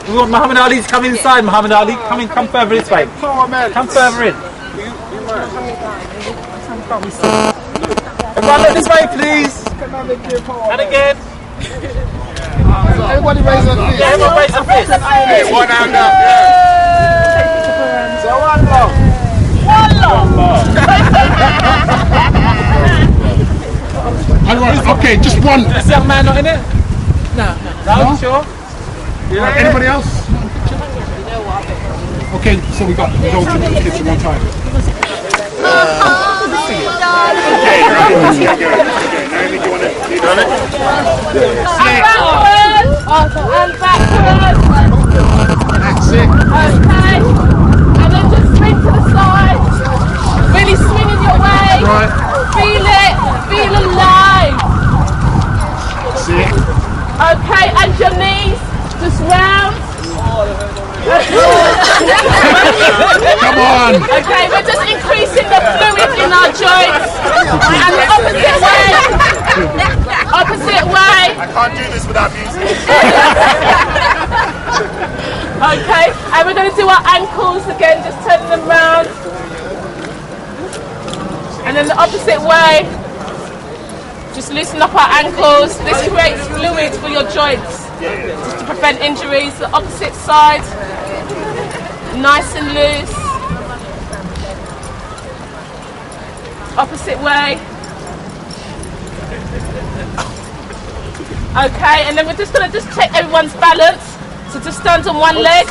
We want Muhammad Ali to come inside. Muhammad Ali, come further this way. Come further in. Everyone look this way, please. And again. Everybody raise their fist. Yeah, everyone raise their fist. Hey, one hand up. So one love. Okay, just one. Is this young man not in it? No. No? Sure? Yeah. Anybody else? Okay, so we got the whole trip to the kitchen one time. Okay, right. You done it? And backwards. That's it. Okay. And then just swing to the side. Really swinging your way. Right. Feel it. Feel alive. That's it. Okay, and your knees just round. Come on. Okay, we're just increasing the fluid in our joints. And the opposite way. Opposite way. I can't do this without music. Okay, and we're going to do our ankles again, just turn them round. And then the opposite way. Just loosen up our ankles. This creates fluid for your joints, just to prevent injuries. The opposite side, nice and loose. Opposite way. Okay, and then we're just going to check everyone's balance. So just stand on one leg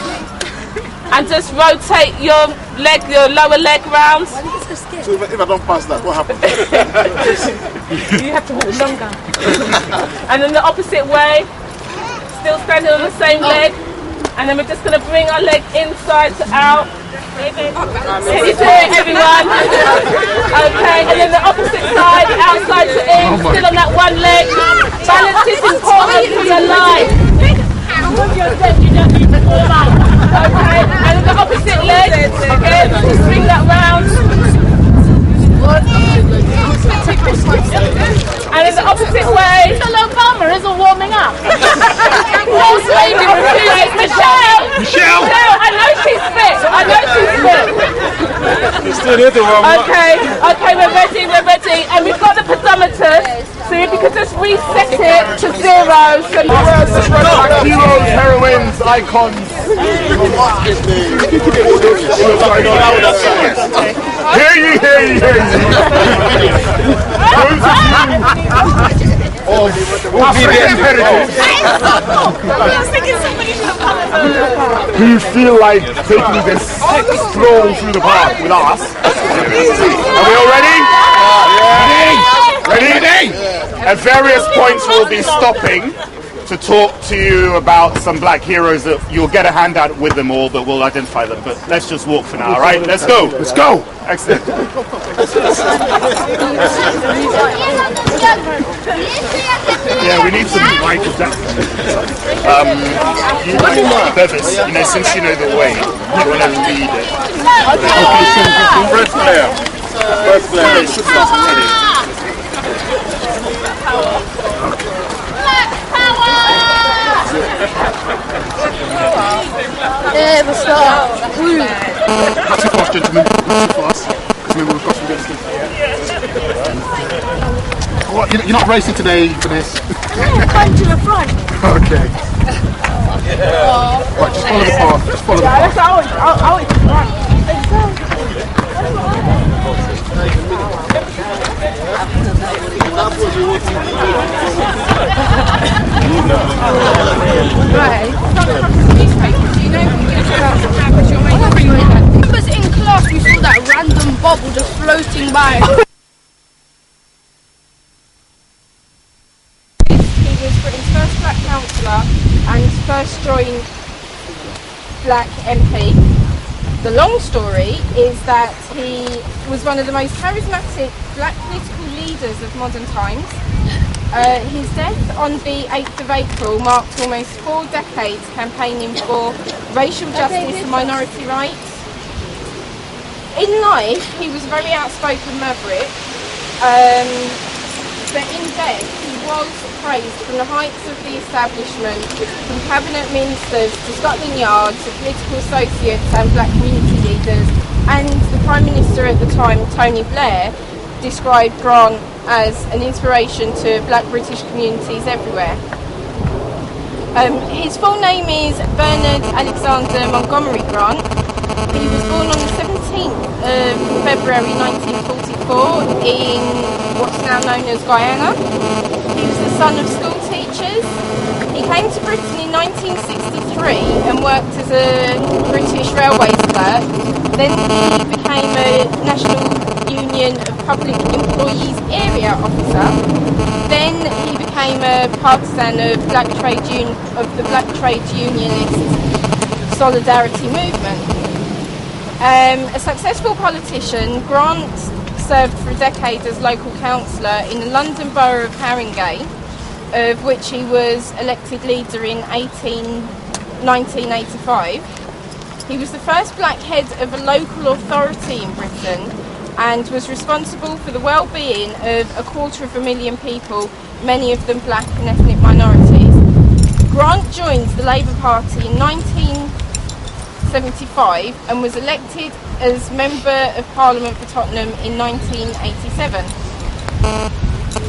and just rotate your leg, your lower leg round. So if I don't pass that, what happens? You have to walk longer. And then the opposite way, still standing on the same leg. And then we're just going to bring our leg inside to out. Can you do it, everyone? Okay, and then the opposite side, outside to in, still on that one leg. Balance is important for your life. You don't need to fall back. Okay, and then the opposite leg, again, just bring that round. And in the opposite way. Obama isn't warming up. Most lady refused. Michelle! I know she's fit. Still here to warm up. Okay, we're ready. And we've got the pedometer. So if you could just reset it to 0. So Heroes, heroines, icons. Hear ye. Do you feel like taking this stroll through the park with us? Are we all ready? Ready? At various points we'll be stopping to talk to you about some black heroes that you'll get a handout with them all, but we'll identify them. But let's just walk for now, all right? Let's go. Excellent. Yeah, we need some Michael Jackson. Bevis, since you know the way, you want to lead it. First player. Should start already. Yeah, the start. Not too fast, gentlemen. Not too fast. Because maybe we've got some good stuff. What, you're not racing today for this? Yeah, come to the front. Okay. Right, just follow the path. That's how it's run. Members in class, we saw that random bubble just floating by. He was Britain's first black councillor and his first joined black MP. The long story is that he was one of the most charismatic black political leaders of modern times. His death on the 8th of April marked almost 4 decades campaigning for racial justice and minority rights. In life, he was a very outspoken maverick, but in death, he was praised from the heights of the establishment, from cabinet ministers to Scotland Yard to political associates and black community leaders, and the Prime Minister at the time, Tony Blair, described Grant as an inspiration to black British communities everywhere. His full name is Bernard Alexander Montgomery Grant. He was born on the 17th of February 1944 in what's now known as Guyana. He was the son of school teachers. He came to Britain in 1963 and worked as a British Railways clerk. Then he became a National Union of Public Employees area officer. Then he became a partisan of the Black Trade Unionist Solidarity Movement. A successful politician, Grant served for a decade as local councillor in the London Borough of Haringey, of which he was elected leader in 1985. He was the first black head of a local authority in Britain and was responsible for the well-being of 250,000 people, many of them black and ethnic minorities. Grant joined the Labour Party in 1975 and was elected as Member of Parliament for Tottenham in 1987.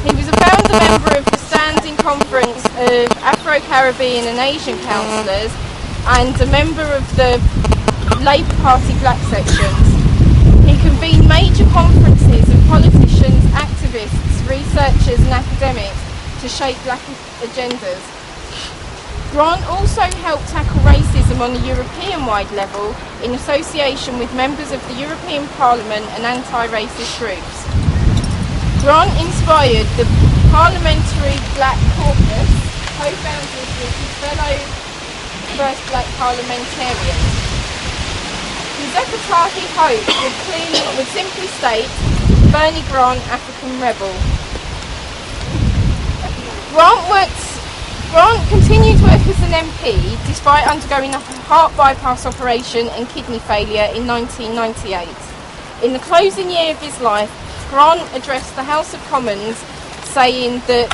He was a founder member of the Standing Conference of Afro-Caribbean and Asian Councillors and a member of the Labour Party black sections. He convened major conferences of politicians, activists, researchers and academics to shape black agendas. Grant also helped tackle racism on a European-wide level in association with members of the European Parliament and anti-racist groups. Grant inspired the Parliamentary Black Caucus, co-founded with his fellow first black parliamentarians. His epitaph, he hoped, would simply state, Bernie Grant, African Rebel. Grant continued to work as an MP despite undergoing a heart bypass operation and kidney failure in 1998. In the closing year of his life, Grant addressed the House of Commons saying a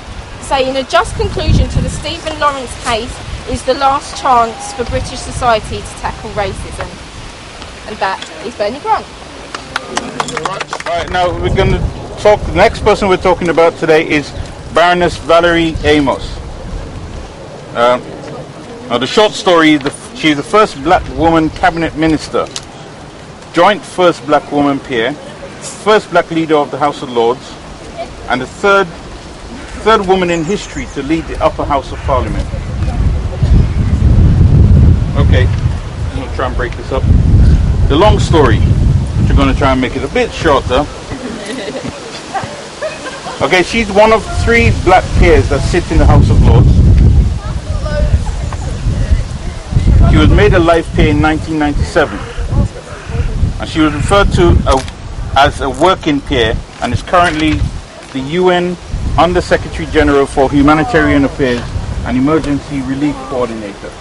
just conclusion to the Stephen Lawrence case is the last chance for British society to tackle racism. And that is Bernie Grant. Right, now we're going to talk, the next person we're talking about today is Baroness Valerie Amos. Now the short story, she's the first black woman cabinet minister, joint first black woman peer, first black leader of the House of Lords, and the third woman in history to lead the upper house of Parliament. Okay, I'm going to try and break this up. The long story, which we're going to try and make it a bit shorter. Okay, she's one of 3 black peers that sit in the House of Lords. She was made a life peer in 1997, and she was referred to as a working peer and is currently the UN Under Secretary General for Humanitarian Affairs and Emergency Relief Coordinator.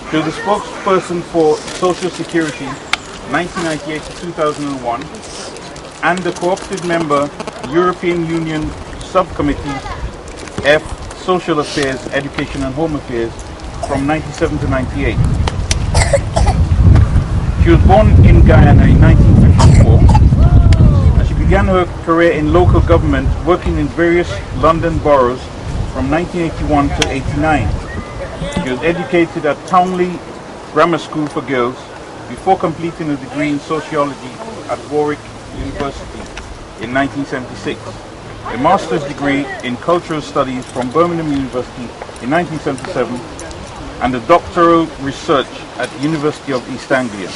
She was the spokesperson for Social Security 1998 to 2001 and the cooperative member European Union Subcommittee F Social Affairs, Education and Home Affairs from 97 to 98. She was born in Guyana in 1954 and she began her career in local government working in various London boroughs from 1981 to 89. She was educated at Townley Grammar School for Girls before completing a degree in sociology at Warwick University in 1976, a master's degree in cultural studies from Birmingham University in 1977, and a doctoral research at the University of East Anglia.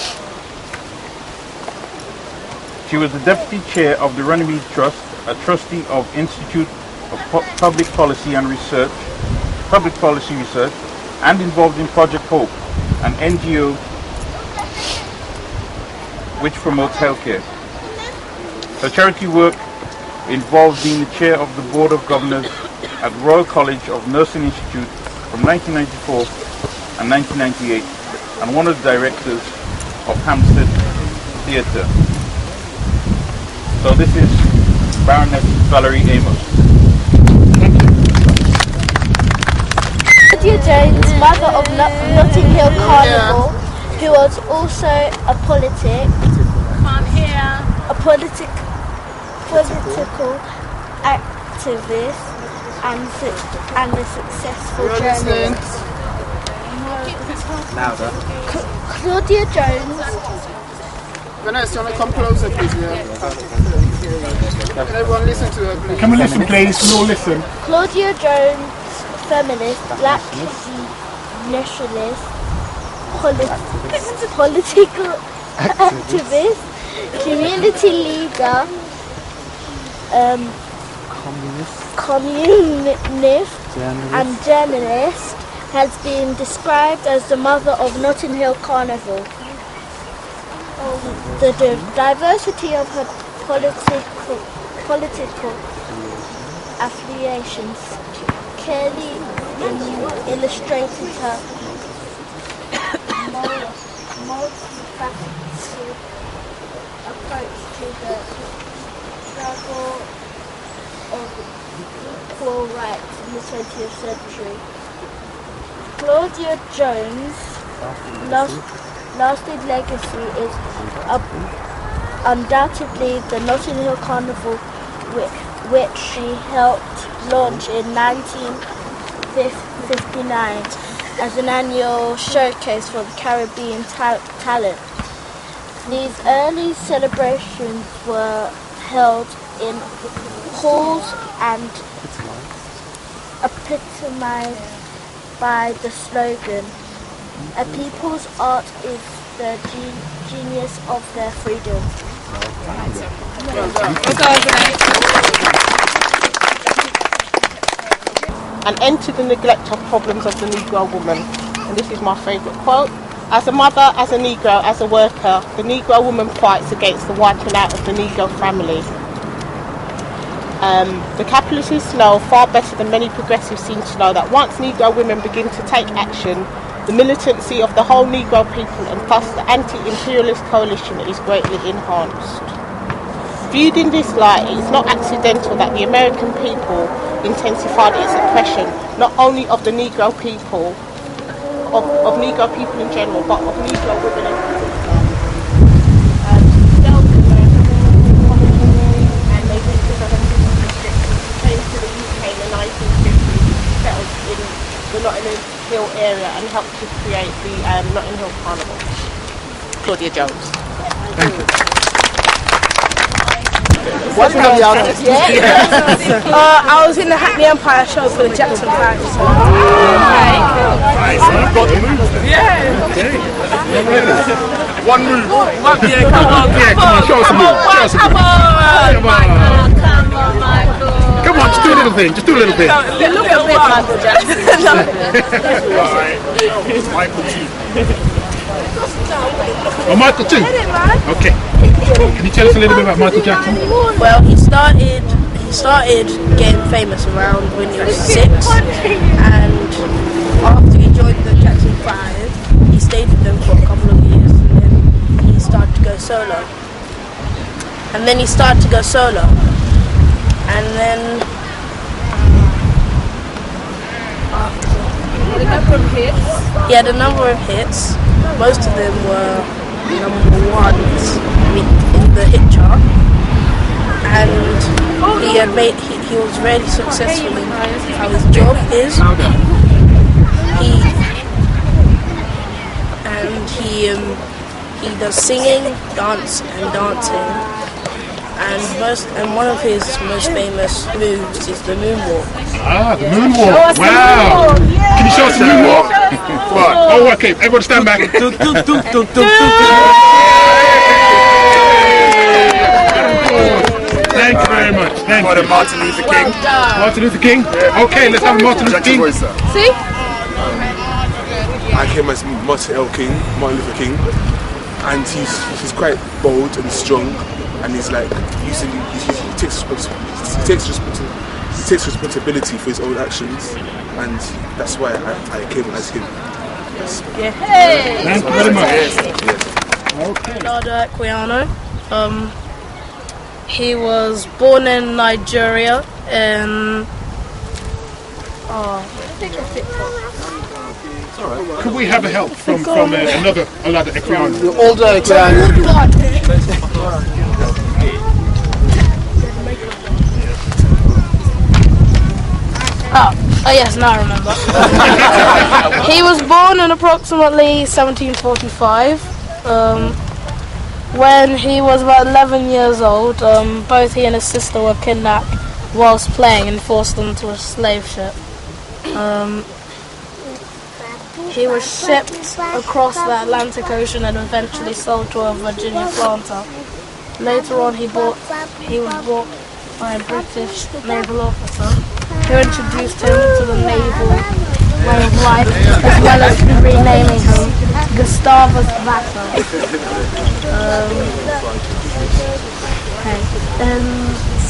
She was the deputy chair of the Runnymede Trust, a trustee of Institute of Public Policy Research, and involved in Project Hope, an NGO which promotes healthcare. Her charity work involved being the chair of the Board of Governors at Royal College of Nursing Institute from 1994 and 1998, and one of the directors of Hampstead Theatre. So this is Baroness Valerie Amos. Claudia Jones, mother of Notting Hill Carnival, who was also a political activist and a successful journalist. Claudia Jones. Vanessa, you want to come closer, please? Yeah. Can everyone listen to her, please? Can we listen, please? We all listen. Claudia Jones, feminist, black nationalist, political activist, community leader, communist and journalist, has been described as the mother of Notting Hill Carnival. The diversity of her political affiliations clearly illustrated her multifaceted approach to the struggle of equal rights in the 20th century. Claudia Jones' lasting legacy is undoubtedly the Notting Hill Carnival, which she helped launch in 1959 as an annual showcase for the Caribbean talent. These early celebrations were held in halls and epitomized by the slogan, "A people's art is the genius of their freedom." An end to the neglect of problems of the Negro woman. And this is my favourite quote. As a mother, as a Negro, as a worker, the Negro woman fights against the wiping out of the Negro family. The capitalists know far better than many progressives seem to know that once Negro women begin to take action, the militancy of the whole Negro people and thus the anti-imperialist coalition is greatly enhanced. Viewed in this light, it is not accidental that the American people intensified its oppression not only of the Negro people, of Negro people in general, but of Negro women in particular. And they went to the came to the UK in the 1950s, settled in the Notting Hill area and helped to create the Notting Hill Carnival. Claudia Jones. Thank you. What's the youngest? I was in the Hackney Empire show for the Jackson 5. So. Right, so you've got the moves then. Yeah. Okay. One move. Yeah, come on, Show us a move. Show us a move. Come on, just do a little thing. Just do a little bit. A little bit Michael Jackson. Alright. Michael T. Oh, Michael T. Okay. Can you tell us a little bit about Michael Jackson? Well, he started getting famous around when he was 6, and after he joined the Jackson 5, he stayed with them for a couple of years, and then he started to go solo. And then he had a number of hits. Most of them were #1s in the hit chart, and he was really successful in how his job is. He does singing, dance, and dancing. And one of his most famous moves is the moonwalk. Ah, the moonwalk. Wow. Can you show us the moonwalk? What? Oh, okay. Everyone stand back. Thank you very much. Thank you. Martin Luther King. Martin Luther King? Yeah. Okay, let's have Martin Luther King. See? I came as Martin Luther King, and he's quite bold and strong, and he's like he takes responsibility for his own actions, and that's why I came as him. Yes. Yeah. Hey. Thank you very much. Yes. Okay. Dada Equiano. He was born in Nigeria in Could we have a help from another Olada Equiano? The older Equiano. Oh yes, now I remember. He was born in approximately 1745. When he was about 11 years old, both he and his sister were kidnapped whilst playing and forced onto a slave ship. He was shipped across the Atlantic Ocean and eventually sold to a Virginia planter. Later on, he was bought by a British naval officer who introduced him to the naval way of life, as well as renaming him Gustavus Vassa. In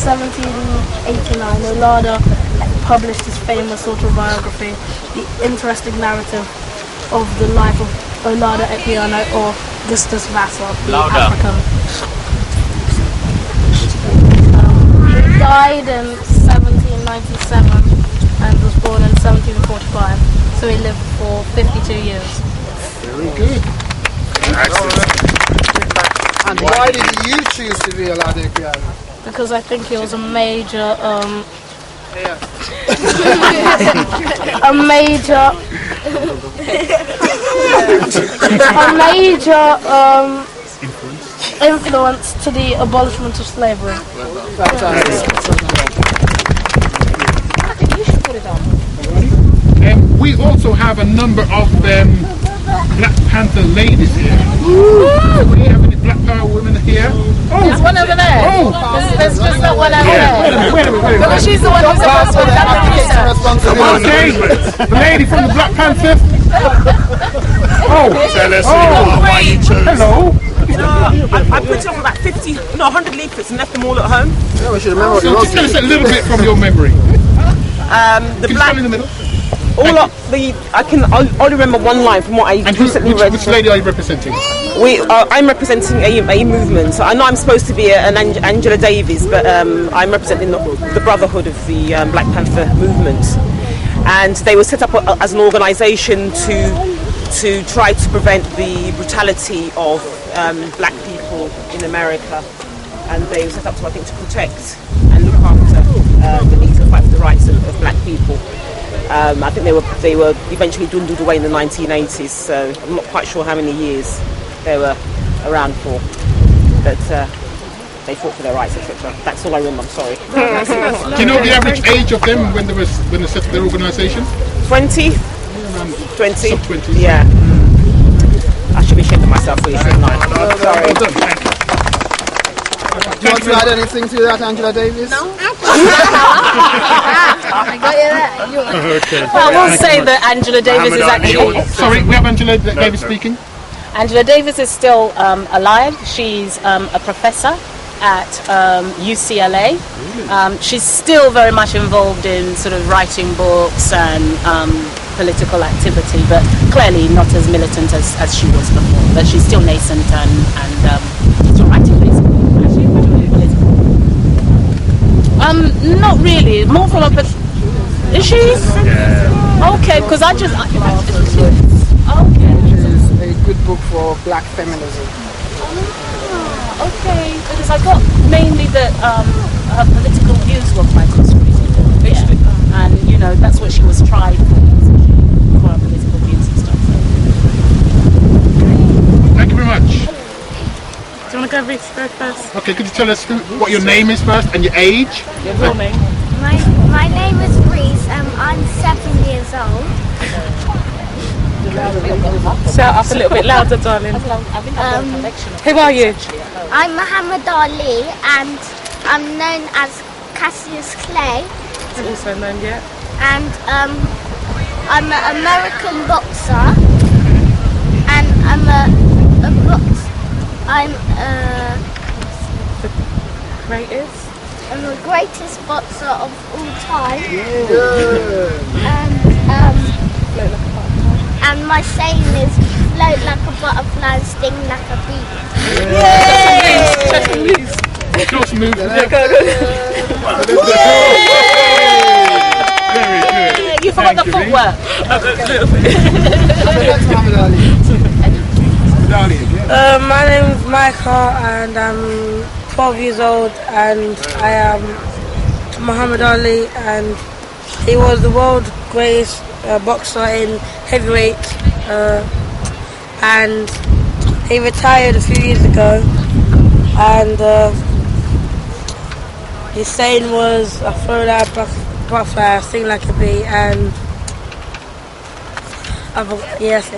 1789, Olada published his famous autobiography, The Interesting Narrative of the Life of Olada Equiano, or Gustavus Vassa, the African. He died in 1797 and was born in 1745, so he lived for 52 years. Very good. And why did you choose to be Olada Equiano? Because I think he was a major influence to the abolishment of slavery. We also have a number of Black Panther ladies here. Do we have any Black Power women here? Oh, There's one over there. Oh. There's just that one over there. Wait a minute. But she's the one who's supposed to Okay, the lady from the Black Panthers. Oh, tell us why you chose. Hello. I put up about 100 leaflets and left them all at home. Yeah, we should remember what you So wrote. just tell us a little bit from your memory. The Can you black. stand in the middle? I can only remember one line from what I recently read. Which lady are you representing? I'm representing a movement. So I know I'm supposed to be an Angela Davis, but I'm representing the Brotherhood of the Black Panther movement, and they were set up as an organisation to try to prevent the brutality of black people in America, and they were set up to, I think, to protect and look after the needs and fight for the rights of black people. I think they were eventually dwindled away in the 1980s, so I'm not quite sure how many years they were around for, but they fought for their rights, etc. That's all I remember. I'm sorry. Do you know the average age of them when they set up their organisation? 20. 20. Sub-20s. Yeah. I should be ashamed of myself, really, shouldn't I? Sorry. Well done. Thank you. Do you want to add anything to that, Angela Davis? No. I got you there. Okay. Well, I will say that Angela Davis is actually... Sorry, we have Angela Davis speaking. Angela Davis is still alive. She's a professor at UCLA. She's still very much involved in sort of writing books and political activity, but clearly not as militant as she was before. But she's still nascent and still writing basically. Not really. More from a... Is she? Yeah. Okay, because I just... Okay. Which is a good book for black feminism. Okay, because I got mainly that her political views were quite conservative. Yeah. And, you know, that's what she was tried for her political views and stuff. Thank you very much. Do you want to go first? Okay, could you tell us what your name is first and your age? Your real name? My name is Reese. I'm 7 years old. Shout up a little bit louder, darling. Who are you? I'm Muhammad Ali, and I'm known as Cassius Clay. Also known, yeah. And I'm an American boxer, and I'm the greatest boxer of all time. And my saying is float like a butterfly and sting like a bee. Yay! Just move. Very good. you forgot the footwork. My name is Michael and I'm 12 years old and I am Muhammad Ali and he was the world's greatest boxer in heavyweight and he retired a few years ago and his saying was I throw that buff I sing like a bee and yes.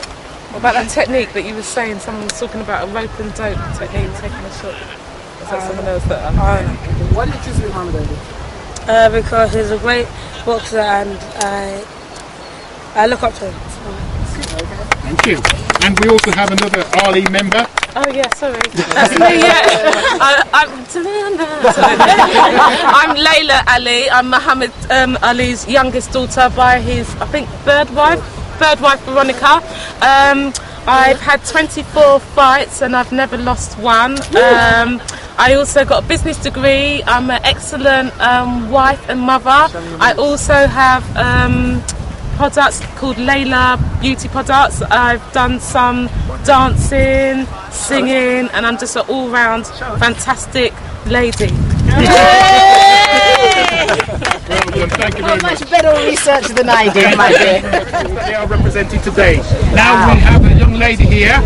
What about that technique that you were saying? Someone was talking about a rope and dope technique, taking a shot. Is that someone else that Why did you choose Muhammad Ali? Because he's a great boxer and I look up to him. Thank you. And we also have another Ali member. Oh yeah, sorry. That's me, yeah. I'm Layla Ali. I'm Muhammad Ali's youngest daughter by his, I think, third wife Veronica. I've had 24 fights and I've never lost one. I also got a business degree. I'm an excellent wife and mother. I also have products called Layla Beauty Products. I've done some dancing, singing, and I'm just an all-round fantastic lady. Well done, thank you very much. Much better research than I did, my dear. They are representing today. Now we have a young lady here,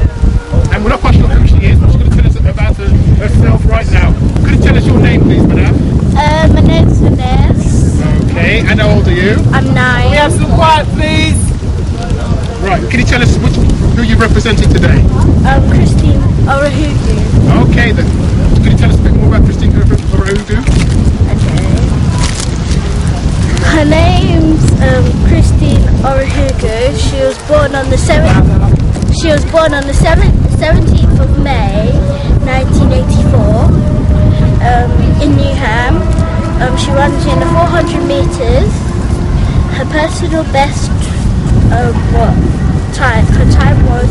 and we're not quite sure who she is, but she's going to tell us about herself right now. Could you tell us your name, please, madam? My name's Vanessa. Okay, and how old are you? I'm 9. We have some quiet, please. Right, can you tell us who you're representing today? Christine Orahugu. Okay then. Can you tell us a bit more about Christine Orahugu? Her name's Christine Orahugu. She was born on the 17th of May 1984 in Newham. She runs in the 400 meters. Her personal best her time was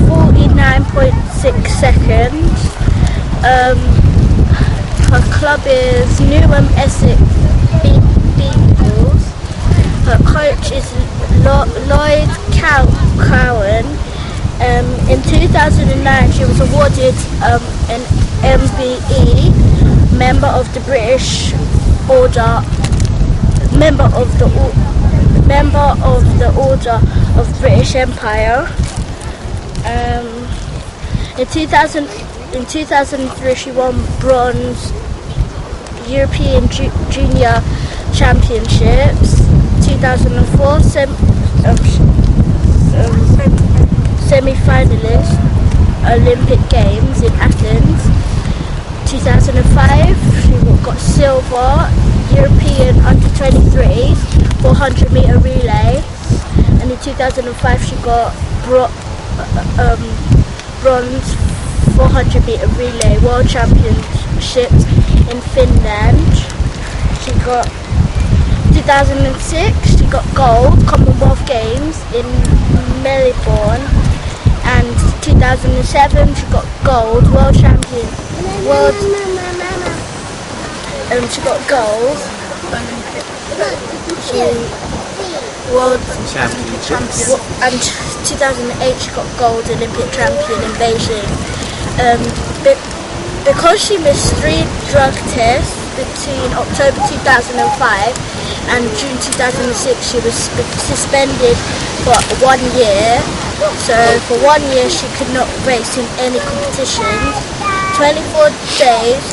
49.6 seconds. Her club is Newham Essex Beagles. Her coach is Lloyd Cowan. In 2009 she was awarded an MBE, member of the British Order, member of the Order of British Empire. In 2003 she won bronze European Junior Championships. 2004 semi-finalist Olympic Games in Athens. 2005 she got silver European under-23s 400 meter relay, and in 2005 she got bronze 400 meter relay world championships in Finland. She got 2006 she got gold Commonwealth Games in Melbourne, and 2007 she got gold world champion she got gold world champion, and 2008 she got gold Olympic champion in Beijing. Because she missed 3 drug tests between October 2005 and June 2006, she was suspended for 1 year. So for 1 year she could not race in any competitions. 24 days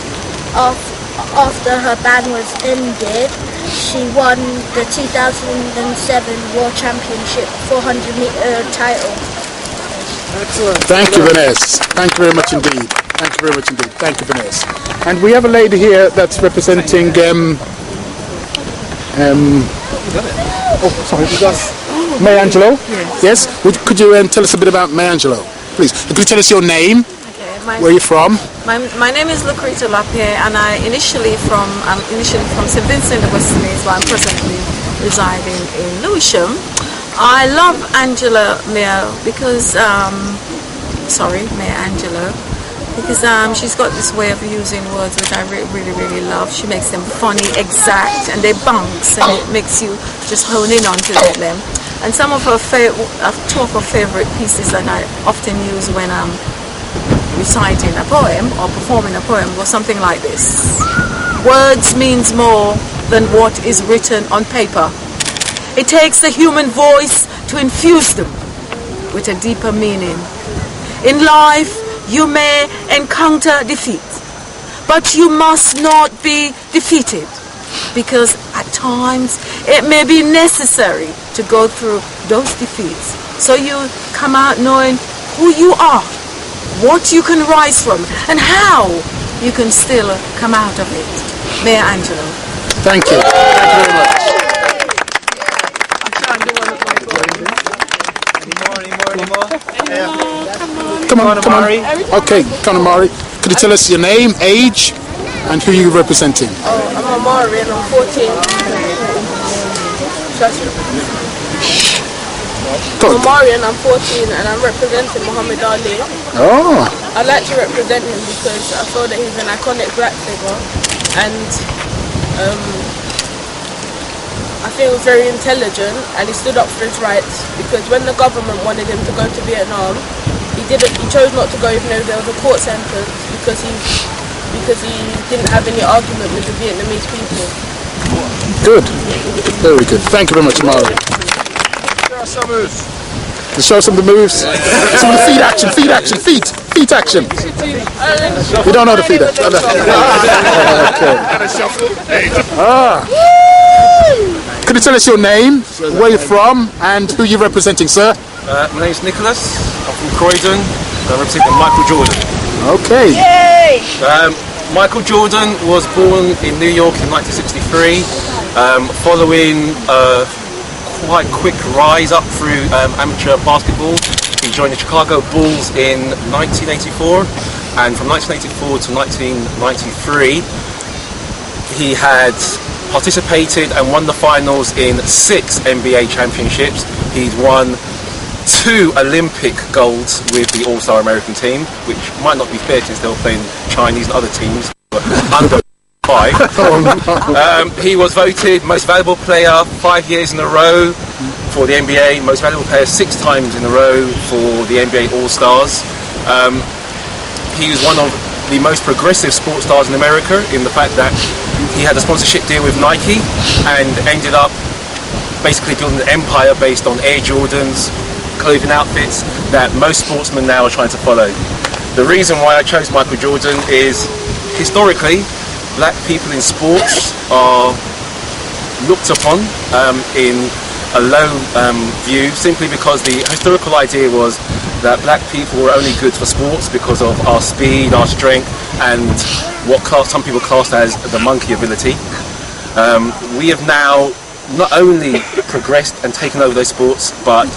after her ban was ended, she won the 2007 World Championship 400 meter title. Excellent. Thank you, Vanessa. Thank you very much indeed. Thank you very much indeed. Thank you, Vanessa. And we have a lady here that's representing May Angelo. Yes. Could you tell us a bit about May Angelo, please? Could you tell us your name? Where are you from? My name is Lucreta Lapierre, and I'm initially from St Vincent de Grenadines, but I'm presently residing in Lewisham. I love Angela Mayer because, Maya Angelou, because she's got this way of using words which I really love. She makes them funny, exact, and they bounce, and it makes you just hone in onto them. And some of her two of her favorite pieces that I often use when I'm reciting a poem or performing a poem was something like this: words means more than what is written on paper. It takes the human voice to infuse them with a deeper meaning. In life, you may encounter defeat, but you must not be defeated, because at times it may be necessary to go through those defeats so you come out knowing who you are, what you can rise from, and how you can still come out of it. Mayor Angelo. Thank you. Thank you very much. Come on, Amari. Okay, come on, Amari. Could you tell us your name, age, and who you're representing? I'm Amari and I'm 14. I'm Amari and I'm 14 and I'm representing Muhammad Ali. Oh. I like to represent him because I feel that he's an iconic black figure, and I feel very intelligent, and he stood up for his rights, because when the government wanted him to go to Vietnam, he chose not to go even though there was a court sentence, because he didn't have any argument with the Vietnamese people. Good. Very good. Thank you very much, Amari. Show some of the moves. Some of the feet action, feet action. You don't know the feet action. Could you tell us your name, where you're from, and who you're representing, sir? My name's Nicholas. I'm from Croydon. I'm representing Michael Jordan. Okay. Yay! Michael Jordan was born in New York in 1963, following a quite quick rise up through amateur basketball. He joined the Chicago Bulls in 1984, and from 1984 to 1993, he had participated and won the finals in 6 NBA championships. He'd won 2 Olympic golds with the All-Star American team, which might not be fair since they were playing Chinese and other teams, but under 5. He was voted most valuable player 5 years in a row for the NBA, most valuable player 6 times in a row for the NBA All-Stars. He was one of the most progressive sports stars in America, in the fact that he had a sponsorship deal with Nike and ended up basically building an empire based on Air Jordans, clothing outfits that most sportsmen now are trying to follow. The reason why I chose Michael Jordan is, historically, black people in sports are looked upon in a low view, simply because the historical idea was that black people were only good for sports because of our speed, our strength, and what some people classed as the monkey ability. We have now not only progressed and taken over those sports, but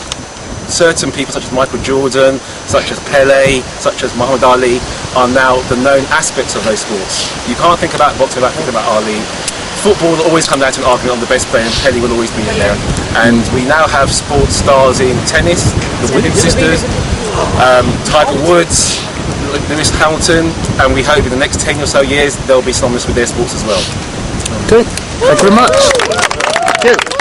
certain people such as Michael Jordan, such as Pele, such as Muhammad Ali are now the known aspects of those sports. You can't think about boxing without thinking about Ali. Football will always come down to an argument on the best player, and Pele will always be in there. And we now have sports stars in tennis, the Williams sisters, Tiger Woods, Lewis Hamilton, and we hope in the next 10 or so years they'll be synonymous with their sports as well. Okay, thank you very much. Thank you.